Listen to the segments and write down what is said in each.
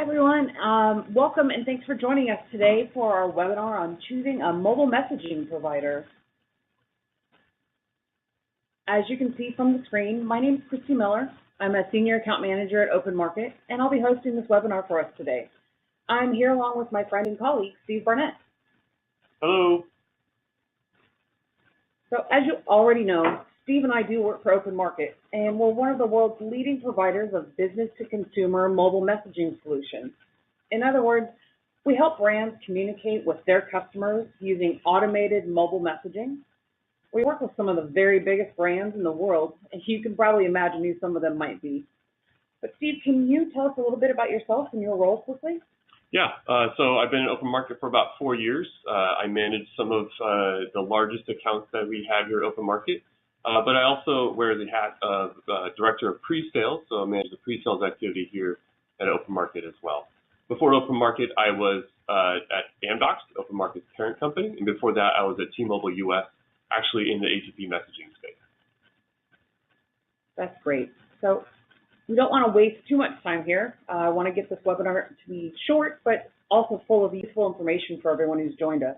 Hi, everyone. Welcome and thanks for joining us today for our webinar on choosing a mobile messaging provider. As you can see from the screen, my name is Christy Miller. I'm a Senior Account Manager at OpenMarket, and I'll be hosting this webinar for us today. I'm here along with my friend and colleague, Steve Barnett. Hello. So as you already know, Steve and I do work for OpenMarket, and we're one of the world's leading providers of business-to-consumer mobile messaging solutions. In other words, we help brands communicate with their customers using automated mobile messaging. We work with some of the very biggest brands in the world, and you can probably imagine who some of them might be. But Steve, can you tell us a little bit about yourself and your role quickly? Yeah, so I've been in OpenMarket for about 4 years. I manage some of the largest accounts that we have here at OpenMarket. But I also wear the hat of Director of Pre-Sales, so I manage the pre-sales activity here at OpenMarket as well. Before OpenMarket, I was at Amdocs, OpenMarket's parent company, and before that, I was at T-Mobile US, actually in the A2P messaging space. That's great. So we don't want to waste too much time here. I want to get this webinar to be short, but also full of useful information for everyone who's joined us.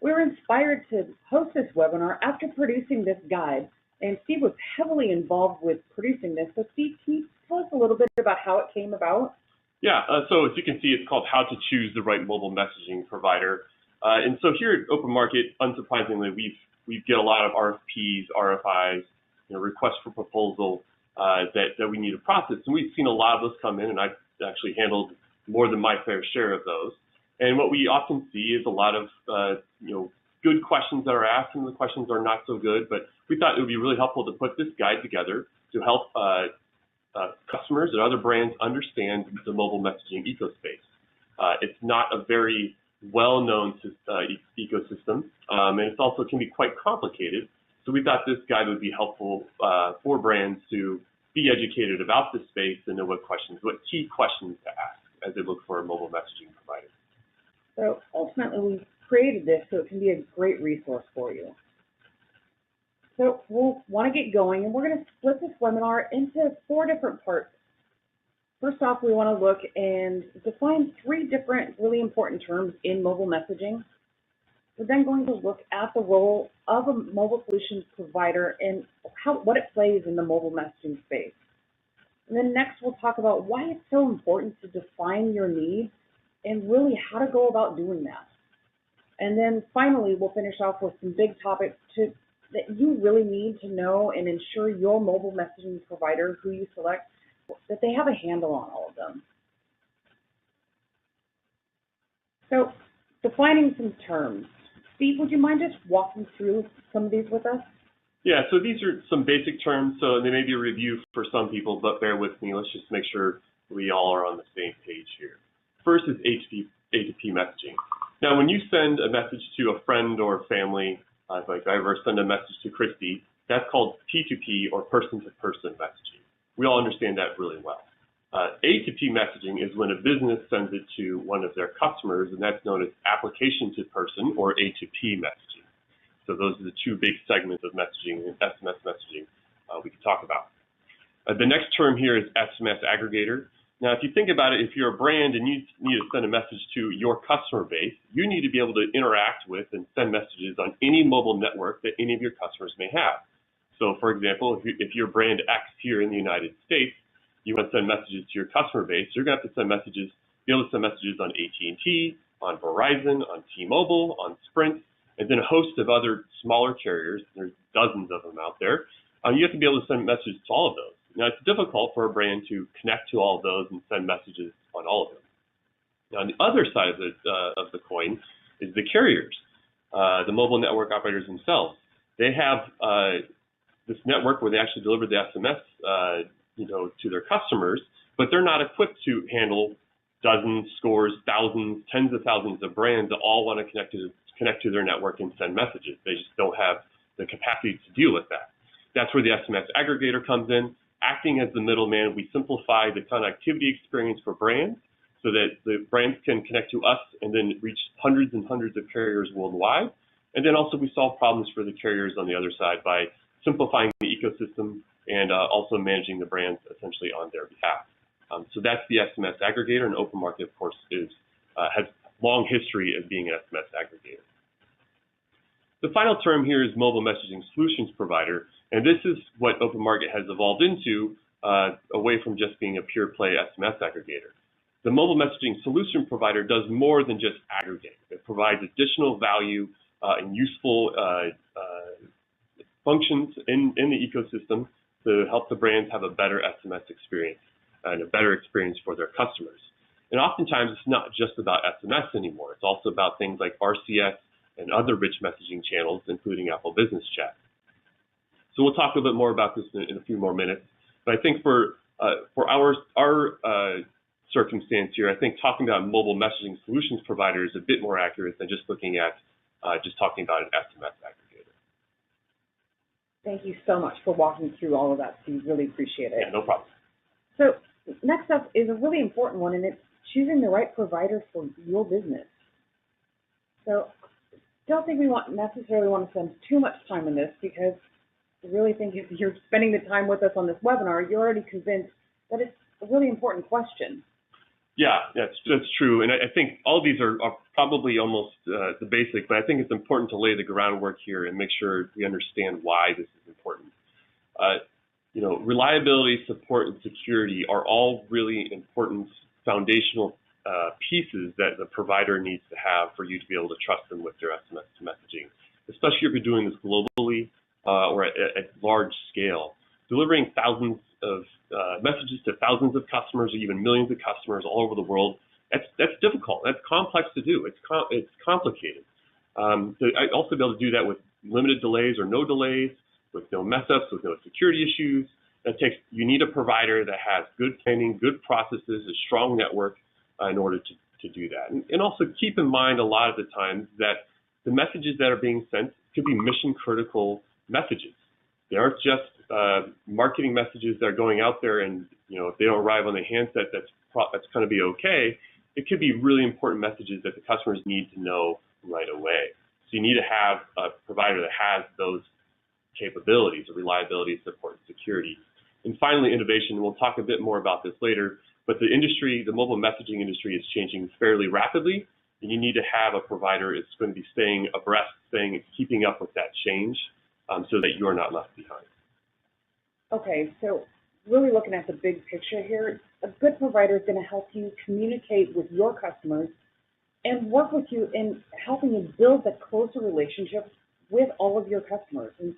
We were inspired to host this webinar after producing this guide, and Steve was heavily involved with producing this. So Steve, can you tell us a little bit about how it came about? Yeah, so as you can see, it's called How to Choose the Right Mobile Messaging Provider. And so here at OpenMarket, unsurprisingly, we get a lot of RFPs, RFIs, requests for proposal that we need to process. And we've seen a lot of those come in, and I've actually handled more than my fair share of those. And what we often see is a lot of good questions that are asked, and the questions are not so good. But we thought it would be really helpful to put this guide together to help customers and other brands understand the mobile messaging ecospace. It's not a very well-known ecosystem, and it also can be quite complicated. So we thought this guide would be helpful for brands to be educated about this space and know what key questions to ask as they look for a mobile messaging provider. So ultimately, we've created this so it can be a great resource for you. So we'll want to get going, and we're going to split this webinar into 4 different parts. First off, we want to look and define 3 different really important terms in mobile messaging. We're then going to look at the role of a mobile solutions provider and what it plays in the mobile messaging space. And then next, we'll talk about why it's so important to define your needs and really how to go about doing that. And then finally, we'll finish off with some big topics that you really need to know and ensure your mobile messaging provider, who you select, that they have a handle on all of them. So defining some terms. Steve, would you mind just walking through some of these with us? Yeah, so these are some basic terms, so they may be a review for some people, but bear with me. Let's just make sure we all are on the same page here. First is A2P messaging. Now, when you send a message to a friend or family, like I ever send a message to Christy, that's called P2P or person-to-person messaging. We all understand that really well. A2P messaging is when a business sends it to one of their customers, and that's known as application-to-person or A2P messaging. So those are the 2 big segments of messaging and SMS messaging we can talk about. The next term here is SMS aggregator. Now, if you think about it, if you're a brand and you need to send a message to your customer base, you need to be able to interact with and send messages on any mobile network that any of your customers may have. So, for example, if you're brand X here in the United States, you want to send messages to your customer base, you're going to have to be able to send messages on AT&T, on Verizon, on T-Mobile, on Sprint, and then a host of other smaller carriers. There's dozens of them out there. You have to be able to send messages to all of those. Now, it's difficult for a brand to connect to all of those and send messages on all of them. Now, on the other side of the coin is the carriers, the mobile network operators themselves. They have this network where they actually deliver the SMS, to their customers, but they're not equipped to handle dozens, scores, thousands, tens of thousands of brands that all want to connect to their network and send messages. They just don't have the capacity to deal with that. That's where the SMS aggregator comes in. Acting as the middleman, we simplify the connectivity experience for brands so that the brands can connect to us and then reach hundreds and hundreds of carriers worldwide. And then also we solve problems for the carriers on the other side by simplifying the ecosystem and also managing the brands essentially on their behalf. So that's the SMS aggregator, and OpenMarket, of course, has long history of being an SMS aggregator. The final term here is mobile messaging solutions provider, and this is what OpenMarket has evolved into, away from just being a pure play SMS aggregator. The mobile messaging solution provider does more than just aggregate. It provides additional value and useful functions in the ecosystem to help the brands have a better SMS experience and a better experience for their customers. And oftentimes, it's not just about SMS anymore. It's also about things like RCS and other rich messaging channels, including Apple Business Chat. So we'll talk a little bit more about this in a few more minutes. But I think for our circumstance here, I think talking about mobile messaging solutions provider is a bit more accurate than just looking at just talking about an SMS aggregator. Thank you so much for walking through all of that, Steve. Really appreciate it. Yeah, no problem. So next up is a really important one, and it's choosing the right provider for your business. So don't think we necessarily want to spend too much time on this, because I really think if you're spending the time with us on this webinar, you're already convinced that it's a really important question. Yeah, that's true. And I think all of these are probably almost the basic, but I think it's important to lay the groundwork here and make sure we understand why this is important. Reliability, support, and security are all really important foundational pieces that the provider needs to have for you to be able to trust them with their SMS messaging, especially if you're doing this globally or at large scale. Delivering thousands of messages to thousands of customers or even millions of customers all over the world, that's difficult. That's complex to do. It's complicated. So I also be able to do that with limited delays or no delays, with no mess ups, with no security issues. You need a provider that has good planning, good processes, a strong network in order to do that. And also keep in mind a lot of the times that the messages that are being sent could be mission critical messages. They aren't just marketing messages that are going out there, and if they don't arrive on the handset, that's going to be okay. It could be really important messages that the customers need to know right away. So you need to have a provider that has those capabilities of reliability, support, and security. And finally, innovation. We'll talk a bit more about this later, but the mobile messaging industry is changing fairly rapidly, and you need to have a provider that's going to be staying abreast, keeping up with that change, so that you're not left behind. Okay, so really looking at the big picture here, a good provider is going to help you communicate with your customers and work with you in helping you build that closer relationship with all of your customers. And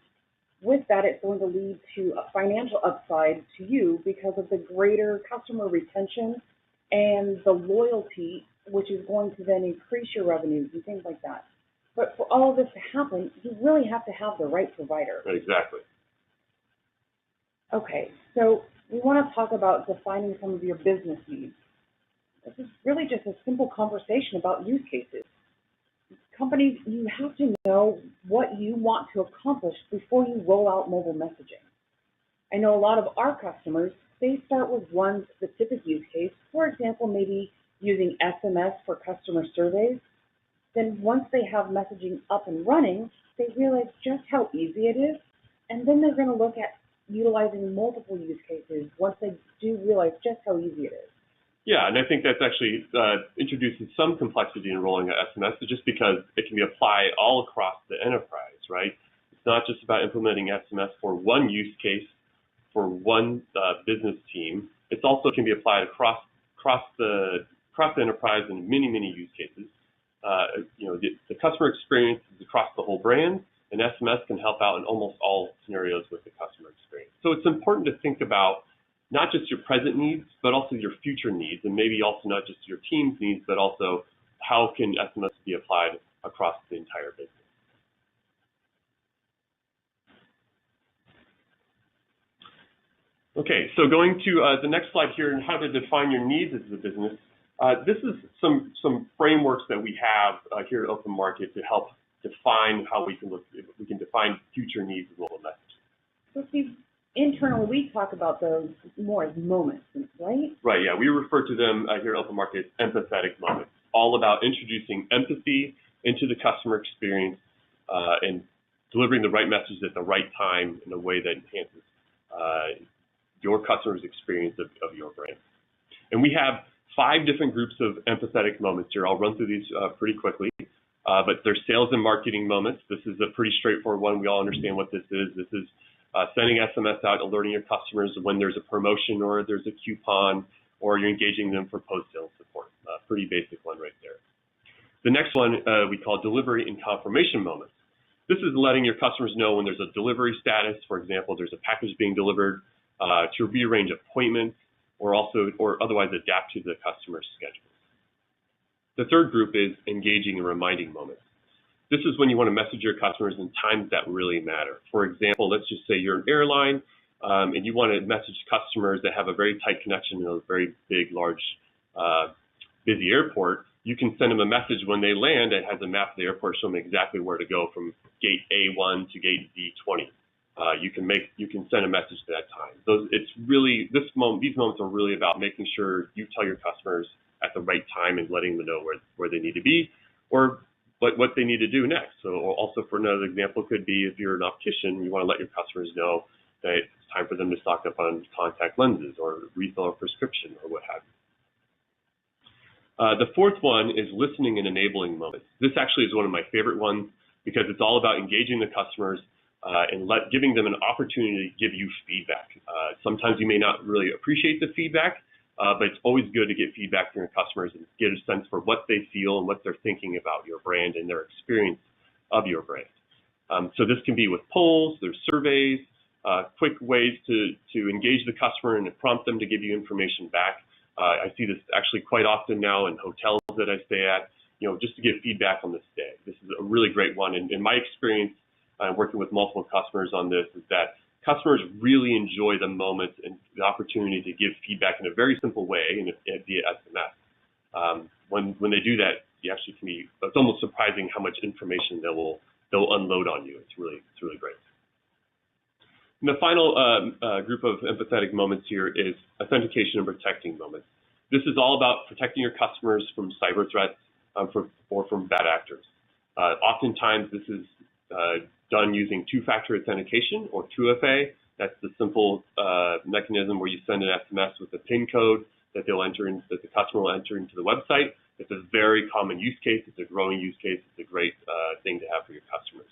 with that, it's going to lead to a financial upside to you because of the greater customer retention and the loyalty, which is going to then increase your revenues and things like that. But for all of this to happen, you really have to have the right provider. Exactly. Okay, so we want to talk about defining some of your business needs. This is really just a simple conversation about use cases. Companies, you have to know what you want to accomplish before you roll out mobile messaging. I know a lot of our customers, they start with one specific use case, for example, maybe using SMS for customer surveys. Then once they have messaging up and running, they realize just how easy it is, and then they're going to look at utilizing multiple use cases once they do realize just how easy it is. Yeah, and I think that's actually introduces some complexity in rolling out SMS, just because it can be applied all across the enterprise, right? It's not just about implementing SMS for one use case for one business team. It's also can be applied across the enterprise in many use cases. The customer experience is across the whole brand, and SMS can help out in almost all scenarios with the customer experience. So it's important to think about not just your present needs, but also your future needs, and maybe also not just your team's needs, but also how can SMS be applied across the entire business. Okay, so going to the next slide here, and how to define your needs as a business. This is some frameworks that we have here at OpenMarket to help define how we can define future needs of mobile messaging. So Steve, internally we talk about those more as moments, right? Right, yeah, we refer to them here at OpenMarket as empathetic moments. All about introducing empathy into the customer experience and delivering the right message at the right time in a way that enhances your customer's experience of your brand. And we have 5 different groups of empathetic moments here. I'll run through these pretty quickly. But there's sales and marketing moments. This is a pretty straightforward one. We all understand what this is. This is sending SMS out, alerting your customers when there's a promotion or there's a coupon, or you're engaging them for post-sale support. Pretty basic one right there. The next one we call delivery and confirmation moments. This is letting your customers know when there's a delivery status. For example, there's a package being delivered, to rearrange appointments, or otherwise adapt to the customer's schedule. The third group is engaging and reminding moments. This is when you want to message your customers in times that really matter. For example, let's just say you're an airline and you want to message customers that have a very tight connection in a very big, large, busy airport. You can send them a message when they land that has a map of the airport showing them exactly where to go from gate A1 to gate D20. You can send a message to that time. These moments are really about making sure you tell your customers at the right time and letting them know where they need to be or what they need to do next. So also for another example could be if you're an optician, you want to let your customers know that it's time for them to stock up on contact lenses or refill a prescription or what have you. The fourth one is listening and enabling moments. This actually is one of my favorite ones because it's all about engaging the customers and giving them an opportunity to give you feedback. Sometimes you may not really appreciate the feedback, but it's always good to get feedback from your customers and get a sense for what they feel and what they're thinking about your brand and their experience of your brand. So this can be with polls, there's surveys, quick ways to engage the customer and to prompt them to give you information back. I see this actually quite often now in hotels that I stay at, just to give feedback on the stay. This is a really great one. And in my experience, working with multiple customers on this, is that customers really enjoy the moment and the opportunity to give feedback in a very simple way and via SMS. When they do that, you actually it's almost surprising how much information they'll unload on you. It's really great. And the final group of empathetic moments here is authentication and protecting moments. This is all about protecting your customers from cyber threats or from bad actors. Oftentimes, this is done using two-factor authentication or 2FA. That's the simple mechanism where you send an SMS with a PIN code that that the customer will enter into the website. It's a very common use case. It's a growing use case. It's a great thing to have for your customers.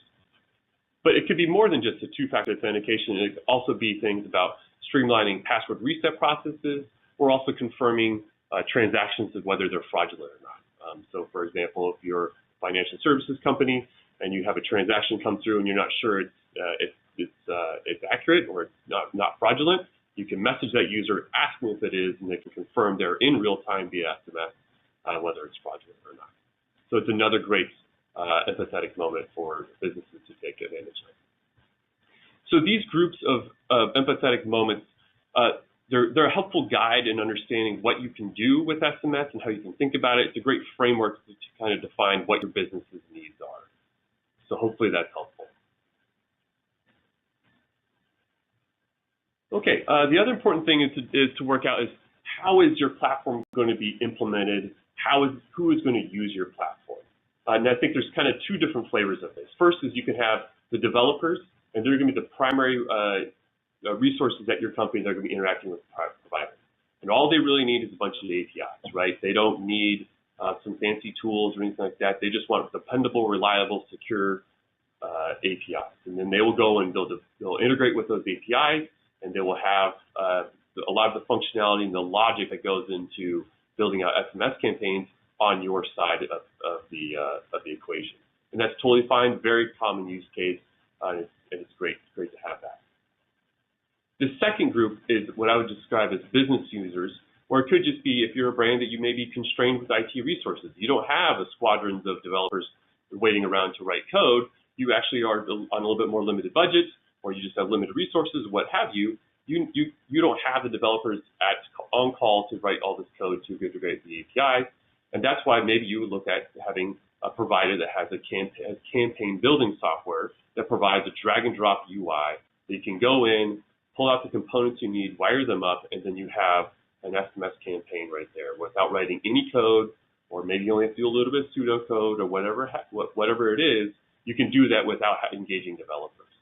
But it could be more than just a two-factor authentication. It could also be things about streamlining password reset processes or also confirming transactions of whether they're fraudulent or not. So, for example, if you're a financial services company and you have a transaction come through and you're not sure it's accurate or it's not fraudulent, you can message that user, ask them if it is, and they can confirm they're in real time via SMS whether it's fraudulent or not. So it's another great empathetic moment for businesses to take advantage of. So these groups of empathetic moments, they're a helpful guide in understanding what you can do with SMS and how you can think about it. It's a great framework to kind of define what your business's needs are. So hopefully that's helpful. Okay, the other important thing is to work out is how is your platform going to be implemented? Who is going to use your platform? And I think there's kind of two different flavors of this. First is you can have the developers, and they're going to be the primary resources at your company that are going to be interacting with the provider. And all they really need is a bunch of APIs, right? They don't need some fancy tools or anything like that. They just want dependable, reliable, secure APIs. And then they will go and they'll integrate with those APIs, and they will have a lot of the functionality and the logic that goes into building out SMS campaigns on your side of the equation. And that's totally fine, very common use case, and it's great to have that. The second group is what I would describe as business users, or it could just be if you're a brand that you may be constrained with IT resources. You don't have a squadrons of developers waiting around to write code. You actually are on a little bit more limited budget, or you just have limited resources, what have you. You don't have the developers on call to write all this code to integrate the APIs. And that's why maybe you would look at having a provider that has campaign building software that provides a drag and drop UI that you can go in, pull out the components you need, wire them up, and then you have an SMS campaign right there without writing any code, or maybe you only have to do a little bit of pseudocode or whatever it is. You can do that without engaging developers.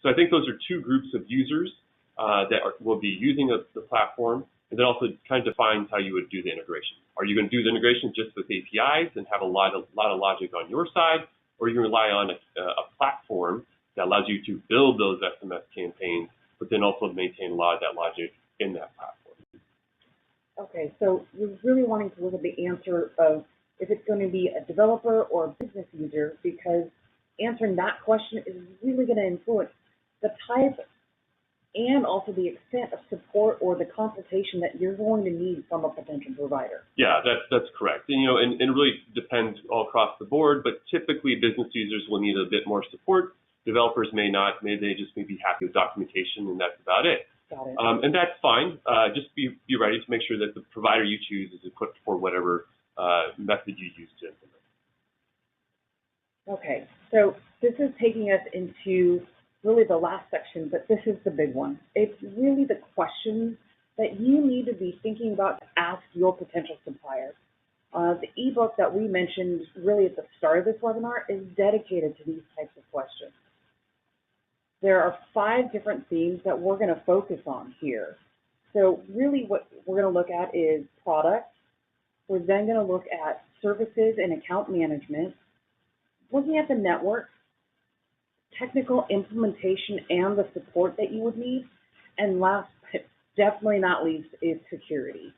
So I think those are two groups of users that will be using the platform. And then also kind of defines how you would do the integration. Are you going to do the integration just with APIs and have a lot of logic on your side, or are you going to rely on a platform that allows you to build those SMS campaigns, but then also maintain a lot of that logic in that platform? Okay, so you're really wanting to look at the answer of if it's going to be a developer or a business user, because answering that question is really going to influence the type and also the extent of support or the consultation that you're going to need from a potential provider. Yeah, that's correct. And, and it really depends all across the board, but typically business users will need a bit more support. Developers may not, they just may be happy with documentation, and that's about it. Got it. And that's fine. Just be ready to make sure that the provider you choose is equipped for whatever method you use to implement. Okay, so this is taking us into really the last section, but this is the big one. It's really the questions that you need to be thinking about to ask your potential supplier. The ebook that we mentioned really at the start of this webinar is dedicated to these types of questions. There are 5 different themes that we're going to focus on here. So really what we're going to look at is products. We're then going to look at services and account management, looking at the network, technical implementation and the support that you would need, and last but definitely not least is security.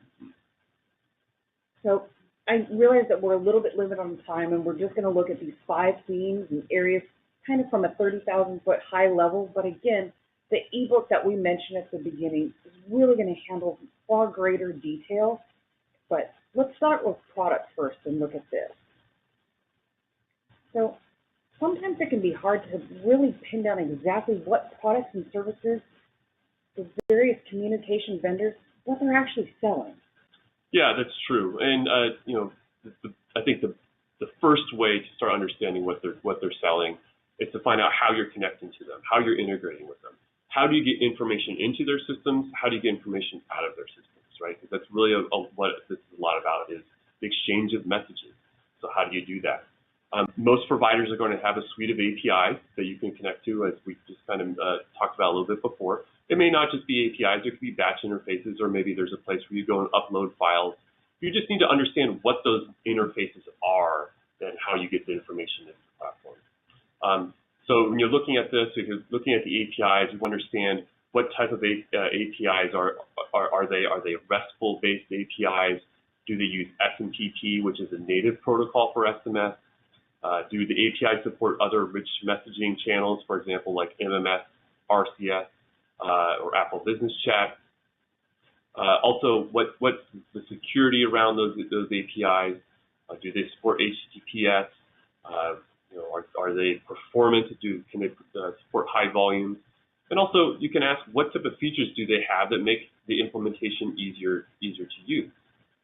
So I realize that we're a little bit limited on time, and we're just going to look at these 5 themes and areas kind of from a 30,000-foot high level, but again, the ebook that we mentioned at the beginning is really going to handle far greater detail. But let's start with products first and look at this. So sometimes it can be hard to really pin down exactly what products and services the various communication vendors, what they're actually selling. Yeah, that's true. And I think the first way to start understanding what they're selling is to find out how you're connecting to them, how you're integrating with them. How do you get information into their systems? How do you get information out of their systems, right? Because that's really what this is a lot about, is the exchange of messages. So how do you do that? Most providers are going to have a suite of APIs that you can connect to, as we just kind of talked about a little bit before. It may not just be APIs, it could be batch interfaces, or maybe there's a place where you go and upload files. You just need to understand what those interfaces are and how you get the information into the platform. So when you're looking at this, if you're looking at the APIs, you understand what type of APIs are they? Are they RESTful-based APIs? Do they use SMTP, which is a native protocol for SMS? Do the APIs support other rich messaging channels, for example, like MMS, RCS, or Apple Business Chat? Also, what's the security around those APIs? Do they support HTTPS? Are they performant? Can they support high volumes? And also, you can ask, what type of features do they have that make the implementation easier to use?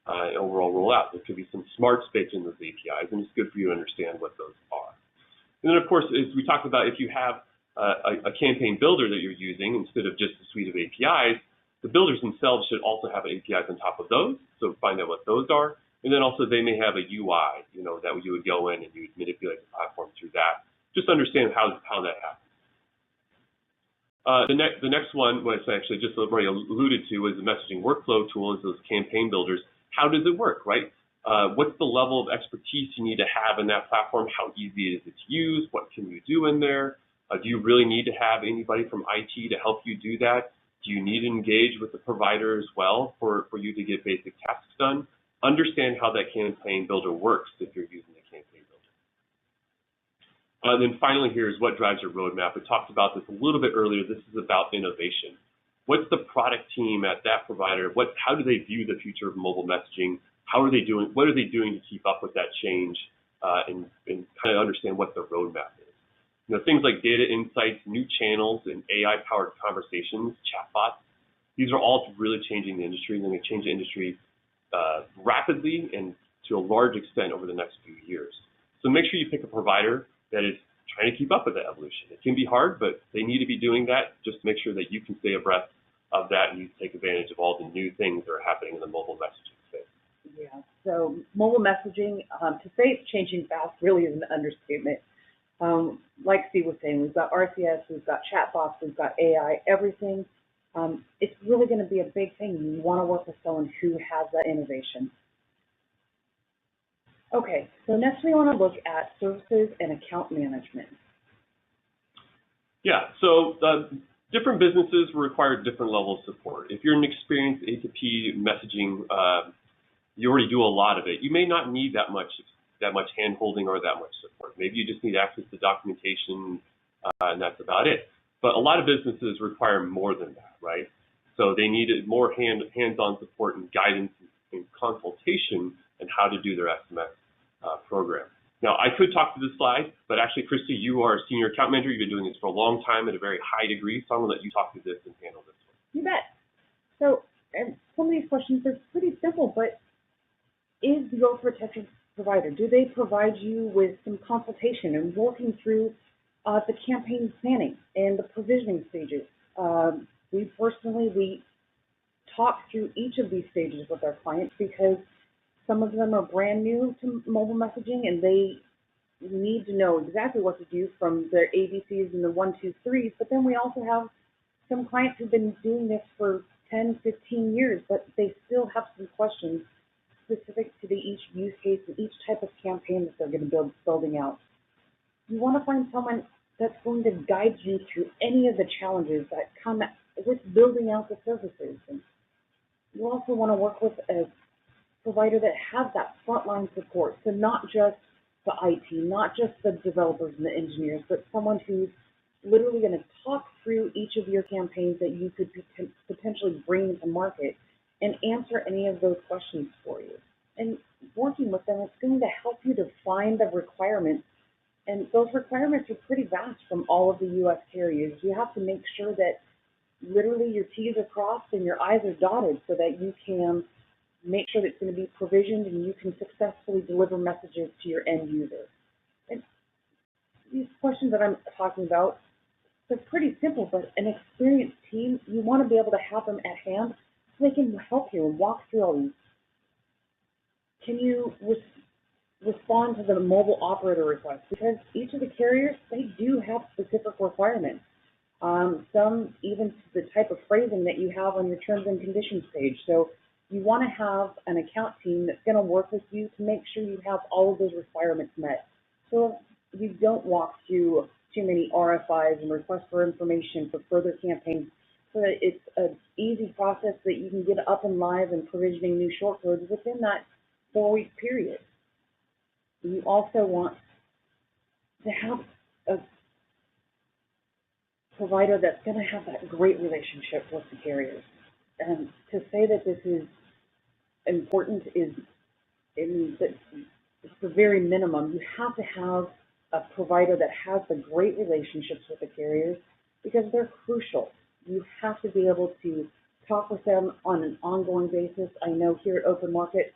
Overall rollout. There could be some smarts baked in those APIs, and it's good for you to understand what those are. And then, of course, as we talked about, if you have a campaign builder that you're using instead of just a suite of APIs, the builders themselves should also have APIs on top of those, so find out what those are. And then also they may have a UI, that you would go in and you would manipulate the platform through that. Just understand how that happens. The next one, which I actually just already alluded to, is the messaging workflow tool, is those campaign builders. How does it work, right? What's the level of expertise you need to have in that platform? How easy is it to use? What can you do in there? Do you really need to have anybody from IT to help you do that? Do you need to engage with the provider as well for you to get basic tasks done? Understand how that campaign builder works if you're using the campaign builder. Then finally, here is what drives your roadmap. We talked about this a little bit earlier. This is about innovation. What's the product team at that provider? How do they view the future of mobile messaging? How are they doing? What are they doing to keep up with that change and kind of understand what the roadmap is? Things like data insights, new channels, and AI-powered conversations, chatbots. These are all really changing the industry, and they're going to change the industry rapidly and to a large extent over the next few years. So make sure you pick a provider that is trying to keep up with that evolution. It can be hard, but they need to be doing that. Just make sure that you can stay abreast of that and you take advantage of all the new things that are happening in the mobile messaging space. Yeah, so mobile messaging, to say it's changing fast really is an understatement. Like Steve was saying, we've got RCS, we've got chatbots, we've got AI, everything. It's really going to be a big thing. You want to work with someone who has that innovation. Okay, so next we want to look at services and account management. Yeah, so different businesses require different levels of support. If you're an experienced A2P messaging, you already do a lot of it. You may not need that much hand-holding or that much support. Maybe you just need access to documentation, and that's about it. But a lot of businesses require more than that, right? So they need more hands-on support and guidance and consultation on how to do their SMS program. Now, I could talk to this slide, but actually, Christy, you are a senior account manager. You've been doing this for a long time at a very high degree, so I'm going to let you talk to this and handle this one. You bet. So, and some of these questions are pretty simple, but is your protection provider, do they provide you with some consultation and working through the campaign planning and the provisioning stages? We talk through each of these stages with our clients because some of them are brand new to mobile messaging and they need to know exactly what to do from their ABCs and the 1, 2, 3s, but then we also have some clients who've been doing this for 10, 15 years, but they still have some questions specific to each use case and each type of campaign that they're going to be building out. You want to find someone that's going to guide you through any of the challenges that come with building out the services. And you also want to work with a provider that has that frontline support, so not just the IT, not just the developers and the engineers, but someone who's literally going to talk through each of your campaigns that you could potentially bring to market and answer any of those questions for you. And working with them, it's going to help you define the requirements. And those requirements are pretty vast from all of the U.S. carriers. You have to make sure that literally your T's are crossed and your I's are dotted so that you can make sure that it's going to be provisioned and you can successfully deliver messages to your end user. And these questions that I'm talking about, they're pretty simple, but an experienced team, you want to be able to have them at hand so they can help you and walk through all these. Can you respond to the mobile operator request? Because each of the carriers, they do have specific requirements. Some even to the type of phrasing that you have on your terms and conditions page. So you want to have an account team that's going to work with you to make sure you have all of those requirements met. So you don't walk through too many RFIs and requests for information for further campaigns, so that it's an easy process that you can get up and live and provisioning new short codes within that 4-week period. You also want to have a provider that's going to have that great relationship with the carriers. And to say that this is important is it's the very minimum. You have to have a provider that has the great relationships with the carriers because they're crucial. You have to be able to talk with them on an ongoing basis. I know here at Open Market,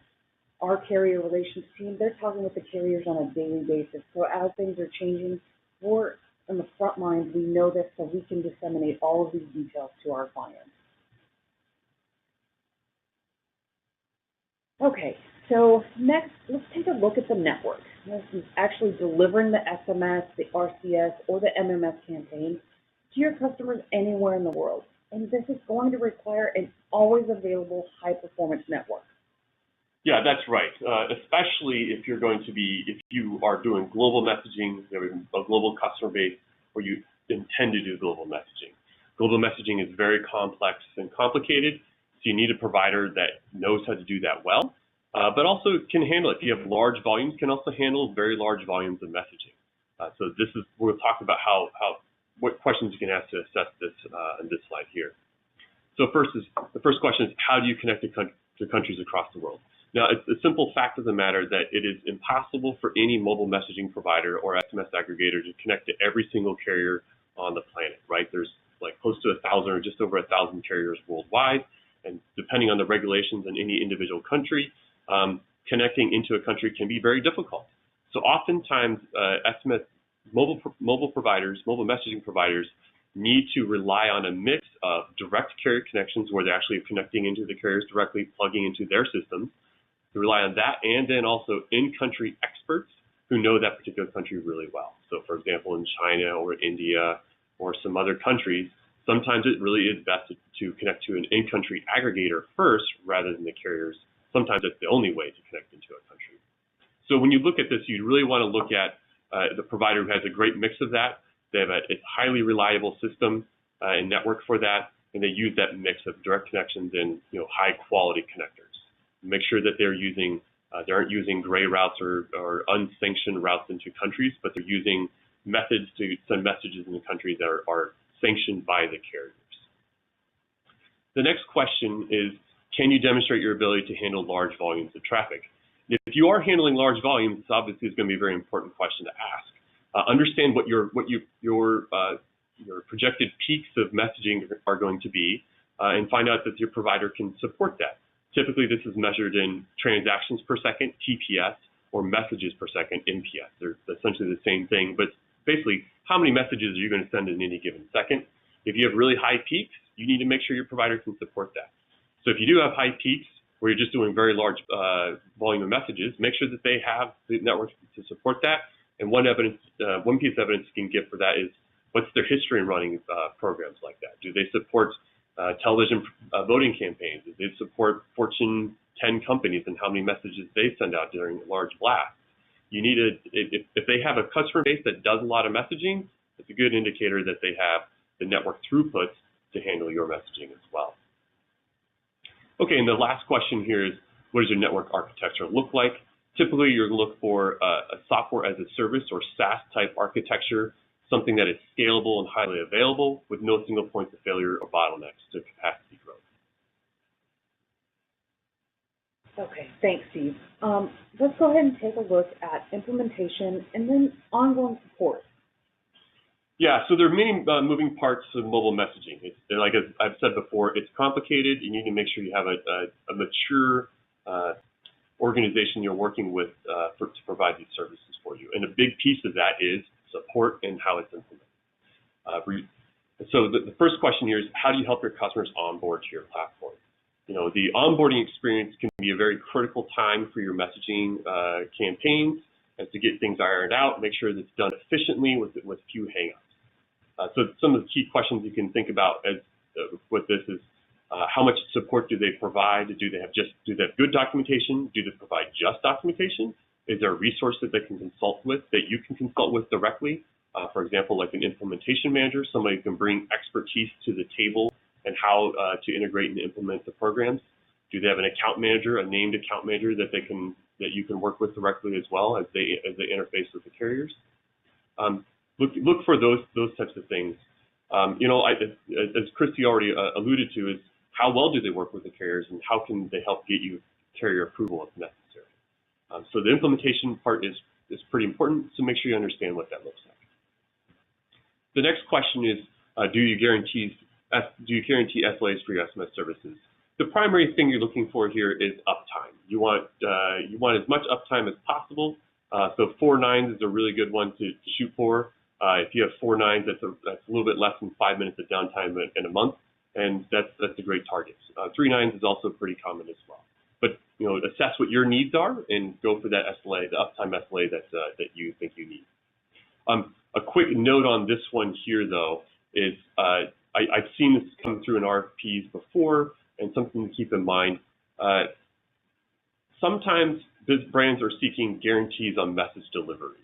our carrier relations team, they're talking with the carriers on a daily basis. So as things are changing, we're on the front lines. We know this, so we can disseminate all of these details to our clients. Okay, so next, let's take a look at the network. This is actually delivering the SMS, the RCS, or the MMS campaign to your customers anywhere in the world. And this is going to require an always available high-performance network. Yeah, that's right. Especially if you are doing global messaging, you have a global customer base, or you intend to do global messaging. Global messaging is very complex and complicated, so you need a provider that knows how to do that well, but also can handle it. If you have large volumes, can also handle very large volumes of messaging. We'll talk about what questions you can ask to assess this in this slide here. So the first question is, how do you connect to countries across the world? Now, it's a simple fact of the matter that it is impossible for any mobile messaging provider or SMS aggregator to connect to every single carrier on the planet, right? There's like close to 1,000 or just over 1,000 carriers worldwide, and depending on the regulations in any individual country, connecting into a country can be very difficult. So oftentimes, SMS mobile messaging providers need to rely on a mix of direct carrier connections where they're actually connecting into the carriers directly, plugging into their systems. They rely on that, and then also in-country experts who know that particular country really well. So for example, in China or India or some other countries, Sometimes it really is best to connect to an in-country aggregator first rather than the carriers. Sometimes that's the only way to connect into a country. So when you look at this, you really want to look at the provider who has a great mix of that. They have a highly reliable system and network for that, and they use that mix of direct connections and high quality connectors. Make sure that they aren't using gray routes or unsanctioned routes into countries, but they're using methods to send messages in the countries that are sanctioned by the carriers. The next question is, can you demonstrate your ability to handle large volumes of traffic? If you are handling large volumes, this obviously is going to be a very important question to ask. Understand what your projected peaks of messaging are going to be, and find out that your provider can support that. Typically, this is measured in transactions per second, TPS, or messages per second, MPS. They're essentially the same thing, but basically, how many messages are you going to send in any given second? If you have really high peaks, you need to make sure your provider can support that. So if you do have high peaks, where you're just doing very large volume of messages, make sure that they have the network to support that. And one piece of evidence you can give for that is, what's their history in running programs like that? Do they support television voting campaigns? Do they support Fortune 10 companies and how many messages they send out during large blasts? You need if they have a customer base that does a lot of messaging, it's a good indicator that they have the network throughput to handle your messaging as well. Okay, and the last question here is, what does your network architecture look like? Typically, you're going to look for a software as a service or SaaS type architecture, something that is scalable and highly available with no single points of failure or bottlenecks to capacity growth. Okay, thanks, Steve. Let's go ahead and take a look at implementation and then ongoing support. Yeah, so there are many moving parts of mobile messaging. Like I've said before, it's complicated. You need to make sure you have a mature organization you're working with to provide these services for you. And a big piece of that is support and how it's implemented. So the first question here is, how do you help your customers onboard to your platform? The onboarding experience can be a very critical time for your messaging campaigns, and to get things ironed out, make sure that it's done efficiently with few hangups. So some of the key questions you can think about with this is, how much support do they provide? Do they have good documentation? Do they provide just documentation? Is there a resource that they can consult with, that you can consult with directly? For example, like an implementation manager, somebody who can bring expertise to the table and how to integrate and implement the programs. Do they have an account manager, a named account manager that you can work with directly as well as they interface with the carriers? Look for those types of things. As Christy already alluded to, is how well do they work with the carriers, and how can they help get you carrier approval if necessary? So the implementation part is pretty important, so make sure you understand what that looks like. The next question is, do you guarantee SLAs for your SMS services? The primary thing you're looking for here is uptime. You want as much uptime as possible. So 4 nines is a really good one to shoot for. If you have 4 nines, that's a little bit less than 5 minutes of downtime in a month, and that's a great target. 3 nines is also pretty common as well. But assess what your needs are and go for that SLA, the uptime SLA that you think you need. A quick note on this one here, though, is I've seen this come through in RFPs before, and something to keep in mind. Sometimes brands are seeking guarantees on message delivery.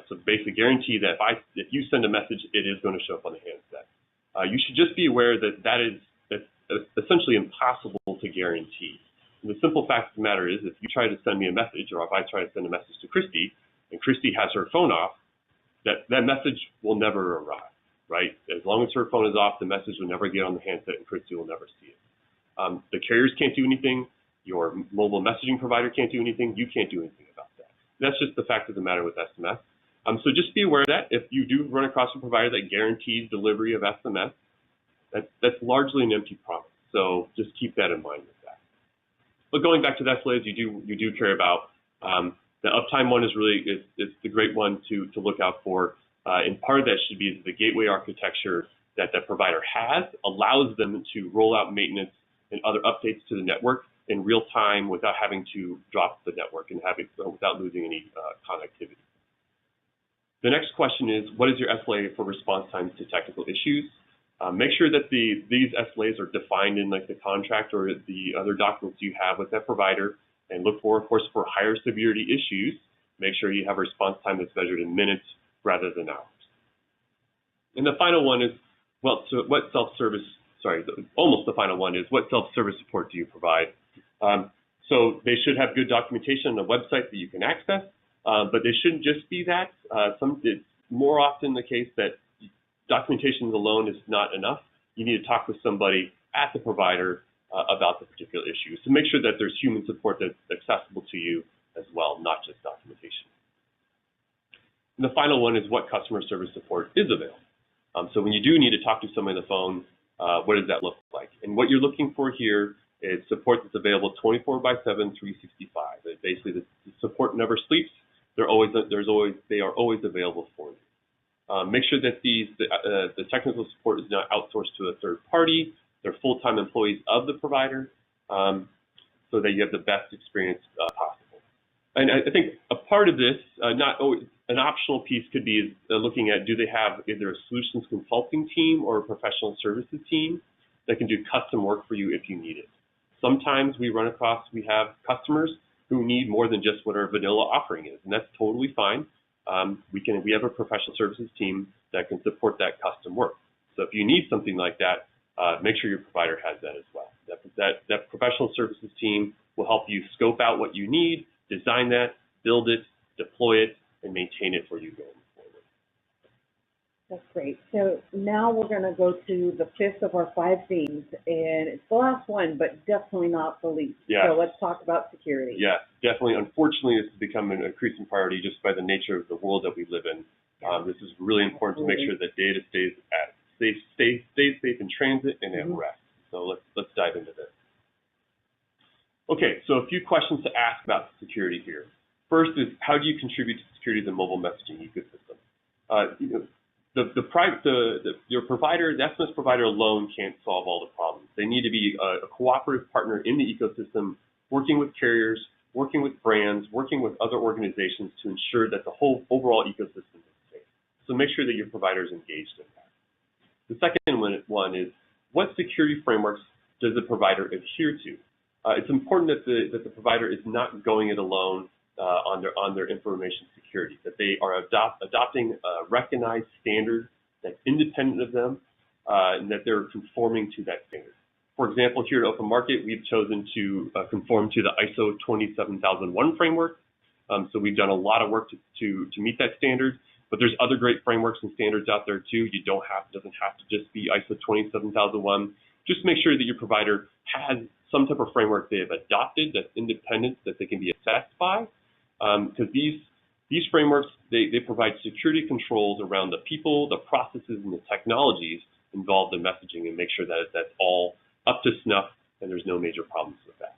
So basically guarantee that if you send a message, it is going to show up on the handset. You should just be aware that that's essentially impossible to guarantee. And the simple fact of the matter is, if you try to send me a message, or if I try to send a message to Christy, and Christy has her phone off, that message will never arrive, right? As long as her phone is off, the message will never get on the handset, and Christy will never see it. The carriers can't do anything. Your mobile messaging provider can't do anything. You can't do anything about that. That's just the fact of the matter with SMS. So just be aware of that. If you do run across a provider that guarantees delivery of SMS, that's largely an empty promise. So just keep that in mind with that. But going back to the SLAs, you do care about. The uptime one is the great one to look out for. And part of that should be the gateway architecture that provider has allows them to roll out maintenance and other updates to the network in real time without having to drop the network and without losing any connectivity. The next question is, what is your SLA for response times to technical issues? Make sure that these SLAs are defined in like the contract or the other documents you have with that provider, and look for, of course, for higher severity issues. Make sure you have a response time that's measured in minutes rather than hours. And the final one is, almost the final one is, what self-service support do you provide? So they should have good documentation on the website that you can access, but they shouldn't just be that. It's more often the case that documentation alone is not enough. You need to talk with somebody at the provider about the particular issue. So make sure that there's human support that's accessible to you as well, not just documentation. And the final one is, what customer service support is available. So when you do need to talk to someone on the phone, what does that look like? And what you're looking for here is support that's available 24/7, 365. Basically, the support never sleeps. They are always available for you. Make sure that the technical support is not outsourced to a third party. They're full-time employees of the provider, so that you have the best experience possible. And I think a part of this, not always, an optional piece could be looking at, do they have either a solutions consulting team or a professional services team that can do custom work for you if you need it. Sometimes we have customers who need more than just what our vanilla offering is, and that's totally fine. We have a professional services team that can support that custom work. So if you need something like that, make sure your provider has that as well. That professional services team will help you scope out what you need, design that, build it, deploy it, and maintain it for you going forward. That's great. So now we're going to go to the fifth of our 5 themes, and it's the last one, but definitely not the least. Yeah. So let's talk about security. Yeah, definitely. Unfortunately, this has become an increasing priority just by the nature of the world that we live in. This is really important to make sure that data stays safe in transit and at rest. So let's dive into this. Okay, so a few questions to ask about security here. First is, how do you contribute to security of the mobile messaging ecosystem? Your provider, the SMS provider alone can't solve all the problems. They need to be a cooperative partner in the ecosystem, working with carriers, working with brands, working with other organizations to ensure that the whole overall ecosystem is safe. So make sure that your provider is engaged in that. The second one is, what security frameworks does the provider adhere to? It's important that the provider is not going it alone on their information security, that they are adopting a recognized standard that's independent of them, and that they're conforming to that standard. For example, here at Open Market, we've chosen to conform to the ISO 27001 framework. So we've done a lot of work to meet that standard, but there's other great frameworks and standards out there too. It doesn't have to just be ISO 27001. Just make sure that your provider has some type of framework they have adopted that's independent, that they can be assessed by, because these frameworks, they provide security controls around the people, the processes, and the technologies involved in messaging, and make sure that that's all up to snuff and there's no major problems with that.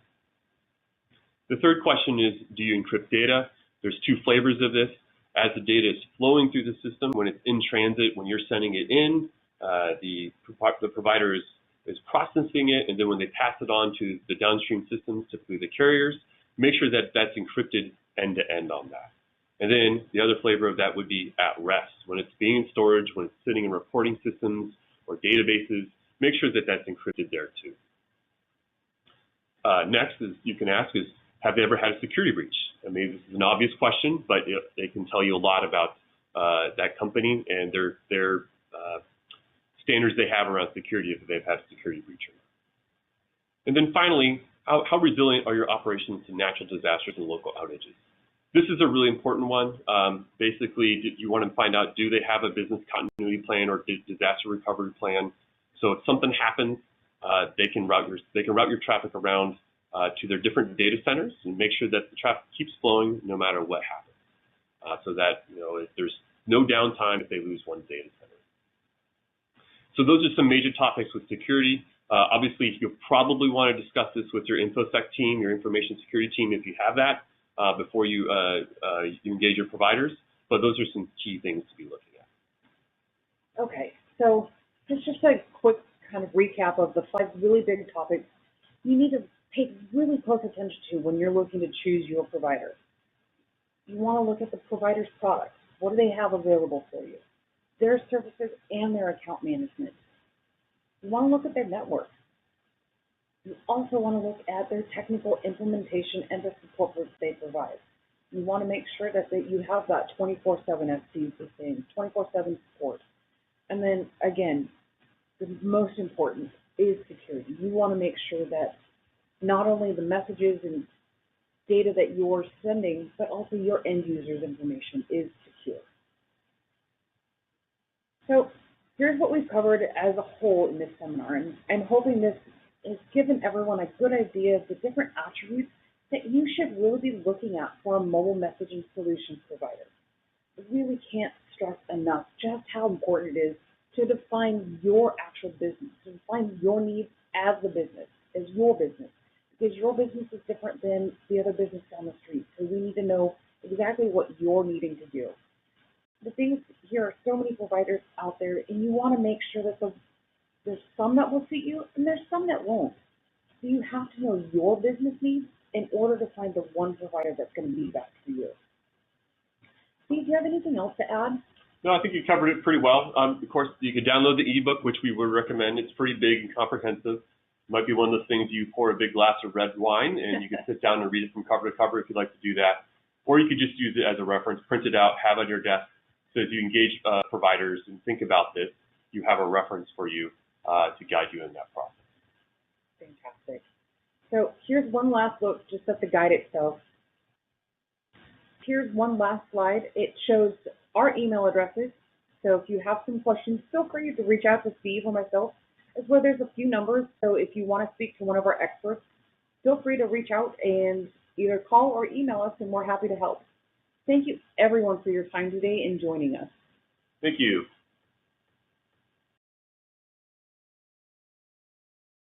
The third question is, do you encrypt data? There's 2 flavors of this. As the data is flowing through the system, when it's in transit, when you're sending it in, the provider is processing it, and then when they pass it on to the downstream systems, typically the carriers, make sure that that's encrypted end-to-end on that. And then the other flavor of that would be at rest. When it's being in storage, when it's sitting in reporting systems or databases, make sure that that's encrypted there too. Next is, you can ask is, have they ever had a security breach? I mean, this is an obvious question, but they can tell you a lot about that company and their standards they have around security if they've had a security breach or not. And then finally, how resilient are your operations to natural disasters and local outages? This is a really important one. Basically, you want to find out, do they have a business continuity plan or disaster recovery plan? So if something happens, they can route your traffic around to their different data centers and make sure that the traffic keeps flowing no matter what happens, so that if there's no downtime if they lose one data center. So those are some major topics with security. Obviously, you'll probably want to discuss this with your InfoSec team, your information security team, if you have that, before you engage your providers. But those are some key things to be looking at. Okay, so just a quick kind of recap of the 5 really big topics you need to pay really close attention to when you're looking to choose your provider. You want to look at the provider's products. What do they have available for you? Their services and their account management. You want to look at their network. You also want to look at their technical implementation and the support that they provide. You want to make sure that you have that 24/7 SC thing, 24/7 support. And then again, the most important is security. You want to make sure that not only the messages and data that you're sending, but also your end user's information is secure. So here's what we've covered as a whole in this seminar, and I'm hoping this has given everyone a good idea of the different attributes that you should really be looking at for a mobile messaging solutions provider. I really can't stress enough just how important it is to define your actual business, to define your needs as the business, as your business, because your business is different than the other business down the street. So we need to know exactly what you're needing to do. The things here are so many providers out there, and you want to make sure that there's some that will suit you and there's some that won't. So you have to know your business needs in order to find the one provider that's going to be best for you. Steve, do you have anything else to add? No, I think you covered it pretty well. Of course, you can download the ebook, which we would recommend. It's pretty big and comprehensive. It might be one of those things you pour a big glass of red wine and you can sit down and read it from cover to cover if you'd like to do that. Or you could just use it as a reference, print it out, have it on your desk. So as you engage providers and think about this, you have a reference for you to guide you in that process. Fantastic. So here's one last look just at the guide itself. Here's one last slide. It shows our email addresses. So if you have some questions, feel free to reach out to Steve or myself, as well there's a few numbers. So if you want to speak to one of our experts, feel free to reach out and either call or email us, and we're happy to help. Thank you, everyone, for your time today and joining us. Thank you.